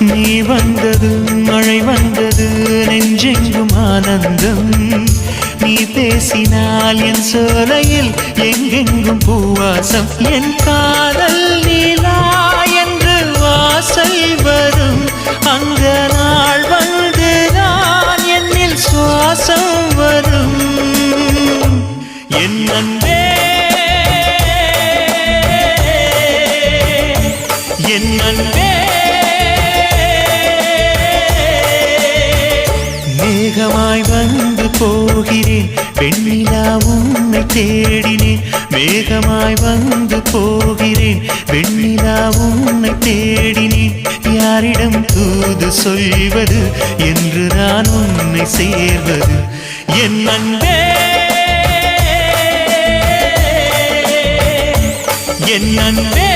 நீ வந்தது மழை வந்தது நெஞ்செங்கும் ஆனந்தம் நீ பேசினால் என் சோலையில் எங்கெங்கும் பூவாசம் என் காதல் நீலா என்று வாசல் வரும் அங்க நாள் வந்து நான் என்னில் சுவாசம் வரும் என் அன்பே என் அன்பே மேகமாய் வந்து போகிறேன் வெண்ணிலா உன்னை தேடினேன் மேகமாய் வந்து போகிறேன் வெண்ணிலா உன்னை தேடினேன் யாரிடம் தூது சொல்வது என்று நான் உன்னை சேர்வது என் அன்பே என் அன்பே